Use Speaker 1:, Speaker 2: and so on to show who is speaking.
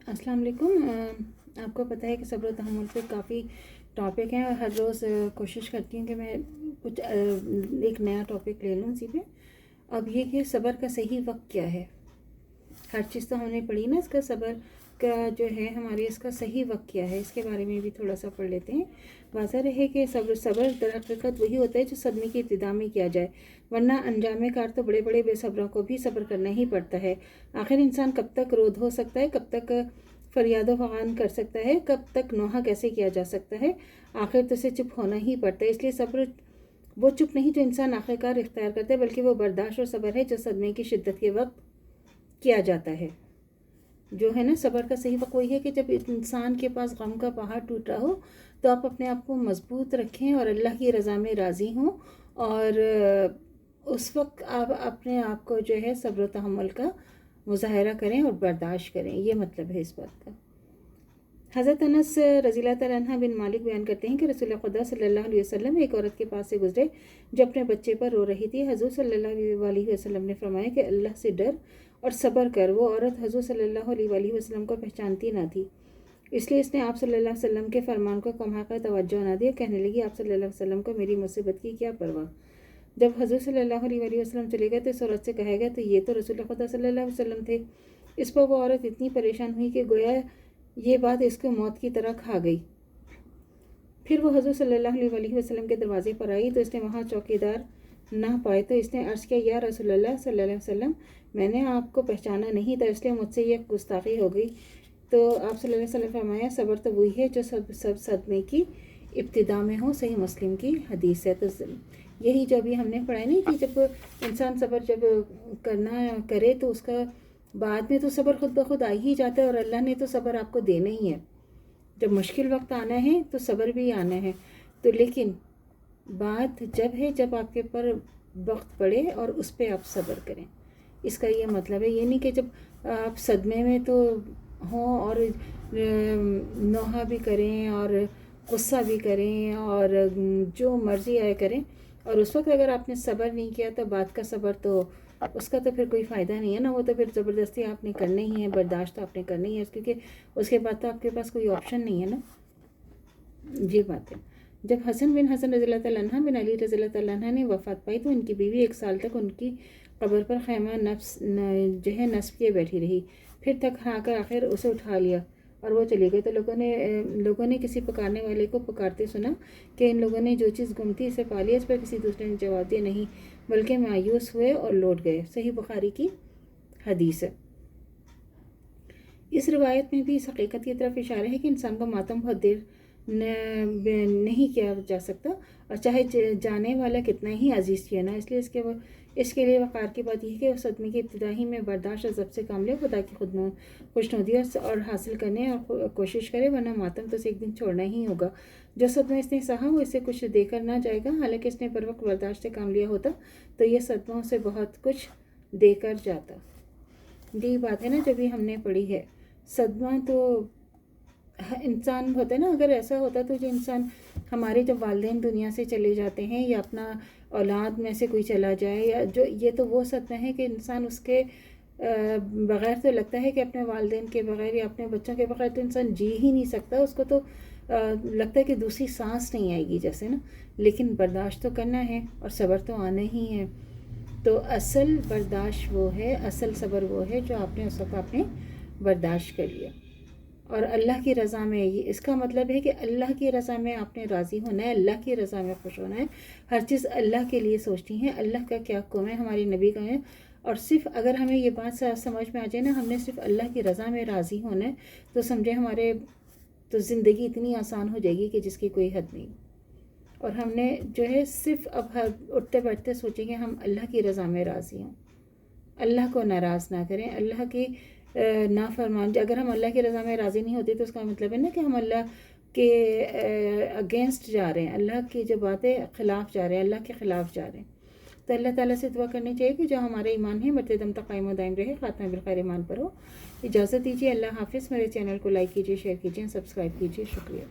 Speaker 1: السلام علیکم۔ آپ کو پتہ ہے کہ صبر و تحمل پہ کافی ٹاپک ہیں اور ہر روز کوشش کرتی ہوں کہ میں کچھ ایک نیا ٹاپک لے لوں اسی پہ۔ اب یہ کہ صبر کا صحیح وقت کیا ہے، ہر چیز تو ہم نے پڑھی نا، اس کا صبر کا جو ہے ہمارے اس کا صحیح وقت کیا ہے، اس کے بارے میں بھی تھوڑا سا پڑھ لیتے ہیں۔ واضح رہے کہ صبر در حقیقت وہی ہوتا ہے جو صدمے کی ابتدا میں کیا جائے، ورنہ انجام کار تو بڑے بڑے بے صبروں کو بھی صبر کرنا ہی پڑتا ہے۔ آخر انسان کب تک رود ہو سکتا ہے، کب تک فریاد و فغان کر سکتا ہے، کب تک نوحہ کیسے کیا جا سکتا ہے، آخر تو اسے چپ ہونا ہی پڑتا ہے۔ اس لیے صبر وہ چپ نہیں جو انسان آخر کار اختیار کرتا ہے، بلکہ وہ برداشت اور صبر ہے جو صدمے کی شدت کے وقت کیا جاتا ہے۔ جو ہے نا صبر کا صحیح وقت وہی ہے کہ جب انسان کے پاس غم کا پہاڑ ٹوٹ رہا ہو تو آپ اپنے آپ کو مضبوط رکھیں اور اللہ کی رضا میں راضی ہوں، اور اس وقت آپ اپنے آپ کو جو ہے صبر و تحمل کا مظاہرہ کریں اور برداشت کریں، یہ مطلب ہے اس بات کا۔ حضرت انس رضی اللہ تعالیٰ عنہ بن مالک بیان کرتے ہیں کہ رسول خدا صلی اللہ علیہ وسلم ایک عورت کے پاس سے گزرے جو اپنے بچے پر رو رہی تھی۔ حضور صلی اللہ علیہ وسلم نے فرمایا کہ اللہ سے ڈر اور صبر کر۔ وہ عورت حضور صلی اللہ علیہ وسلم کو پہچانتی نہ تھی، اس لیے اس نے آپ صلی اللہ علیہ وسلم کے فرمان کو کم حق توجہ نہ دی، کہنے لگی آپ صلی اللہ علیہ وسلم کو میری مصیبت کی کیا پرواہ۔ جب حضور صلی اللہ علیہ وسلم چلے گئے تو اس عورت سے کہا گیا تو یہ تو رسول خدا صلی اللہ علیہ وسلم تھے۔ اس پر وہ عورت اتنی پریشان ہوئی کہ گویا یہ بات اس کو موت کی طرح کھا گئی۔ پھر وہ حضور صلی اللہ علیہ وسلم کے دروازے پر آئی تو اس نے وہاں چوکیدار نہ پائے تو اس نے عرض کیا یا رسول اللہ صلی اللہ علیہ وسلم، میں نے آپ کو پہچانا نہیں تھا، اس لیے مجھ سے یہ گستاخی ہو گئی۔ تو آپ صلی اللہ علیہ وسلم فرمایا صبر تو وہی ہے جو سب صدمے کی ابتدا میں ہو، صحیح مسلم کی حدیث ہے۔ تو یہی جو ابھی ہم نے پڑھا نہیں کہ جب انسان صبر جب کرنا کرے تو اس کا بعد میں تو صبر خود بخود آ ہی جاتا ہے، اور اللہ نے تو صبر آپ کو دینا ہی ہے۔ جب مشکل وقت آنا ہے تو صبر بھی آنا ہے، تو لیکن بات جب ہے جب آپ کے پر وقت پڑے اور اس پہ آپ صبر کریں، اس کا یہ مطلب ہے۔ یہ نہیں کہ جب آپ صدمے میں تو ہوں اور نوحہ بھی کریں اور غصہ بھی کریں اور جو مرضی آئے کریں، اور اس وقت اگر آپ نے صبر نہیں کیا تو بات کا صبر تو اس کا تو پھر کوئی فائدہ نہیں ہے نا، وہ تو پھر زبردستی آپ نے کرنا ہی ہے، برداشت تو آپ نے کرنا ہی ہے، کیونکہ اس کے بعد تو آپ کے پاس کوئی آپشن نہیں ہے نا، یہ بات ہے۔ جب حسن بن حسن رضی اللہ تعالیٰ عنہ بن علی رضی اللہ تعالیٰ عنہ نے وفات پائی تو ان کی بیوی 1 سال تک ان کی قبر پر خیمہ نصب کیے بیٹھی رہی، پھر تک ہا کر آخر اسے اٹھا لیا اور وہ چلے گئے۔ تو لوگوں نے کسی پکارنے والے کو پکارتے سنا کہ ان لوگوں نے جو چیز گم تھی اسے پا لیا۔ اس پر کسی دوسرے نے جواب دیا نہیں، بلکہ مایوس ہوئے اور لوٹ گئے۔ صحیح بخاری کی حدیث ہے۔ اس روایت میں بھی اس حقیقت کی طرف اشارہ ہے کہ انسان کو ماتم بہت دیر نہیں کیا جا سکتا، اور چاہے جانے والا کتنا ہی عزیز کیا نا، اس لیے اس کے لیے وقار کی بات یہ ہے کہ اس صدمے کی ابتدائی میں برداشت اور ضبط سے کام لے، خدا کی خوشنودی اور حاصل کرنے اور کوشش کرے، ورنہ ماتم تو اسے ایک دن چھوڑنا ہی ہوگا۔ جو صدمہ اس نے سہا وہ اسے کچھ دے کر نہ جائے گا، حالانکہ اس نے پر وقت برداشت سے کام لیا ہوتا تو یہ صدموں سے بہت کچھ دے کر جاتا۔ یہی بات ہے نا جو بھی ہم نے پڑھی ہے، صدمہ تو انسان ہوتا ہے نا، اگر ایسا ہوتا تو جو انسان ہمارے جب والدین دنیا سے چلے جاتے ہیں یا اپنا اولاد میں سے کوئی چلا جائے، یا جو یہ تو وہ صدمہ ہے کہ انسان اس کے بغیر تو لگتا ہے کہ اپنے والدین کے بغیر یا اپنے بچوں کے بغیر تو انسان جی ہی نہیں سکتا، اس کو تو لگتا ہے کہ دوسری سانس نہیں آئے گی جیسے نا، لیکن برداشت تو کرنا ہے اور صبر تو آنا ہی ہے۔ تو اصل برداشت وہ ہے، اصل صبر وہ ہے جو آپ نے اس وقت آپ نے برداشت کر لیا، اور اللہ کی رضا میں، اس کا مطلب ہے کہ اللہ کی رضا میں آپ نے راضی ہونا ہے، اللہ کی رضا میں خوش ہونا ہے، ہر چیز اللہ کے لیے سوچنی ہے، اللہ کا کیا حکم ہے، ہمارے نبی کا ہے، اور صرف اگر ہمیں یہ بات سمجھ میں آ جائے نا، ہم نے صرف اللہ کی رضا میں راضی ہونا ہے، تو سمجھے ہمارے تو زندگی اتنی آسان ہو جائے گی کہ جس کی کوئی حد نہیں۔ اور ہم نے جو ہے صرف اب اٹھتے بیٹھتے سوچیں گے ہم اللہ کی رضا میں راضی ہوں، اللہ کو ناراض نہ کریں، اللہ کی نافرمان۔ اگر ہم اللہ کی رضا میں راضی نہیں ہوتے تو اس کا مطلب ہے نا کہ ہم اللہ کے اگینسٹ جا رہے ہیں، اللہ کی جو باتیں خلاف جا رہے ہیں، اللہ کے خلاف جا رہے ہیں۔ تو اللہ تعالیٰ سے دعا کرنی چاہیے کہ جو ہمارے ایمان ہے مرتے دم تک قائم و دائم رہے، خاتمہ بالخیر ایمان پر ہو۔ اجازت دیجیے، اللہ حافظ۔ میرے چینل کو لائک کیجیے، شیئر کیجیے، سبسکرائب کیجیے، شکریہ۔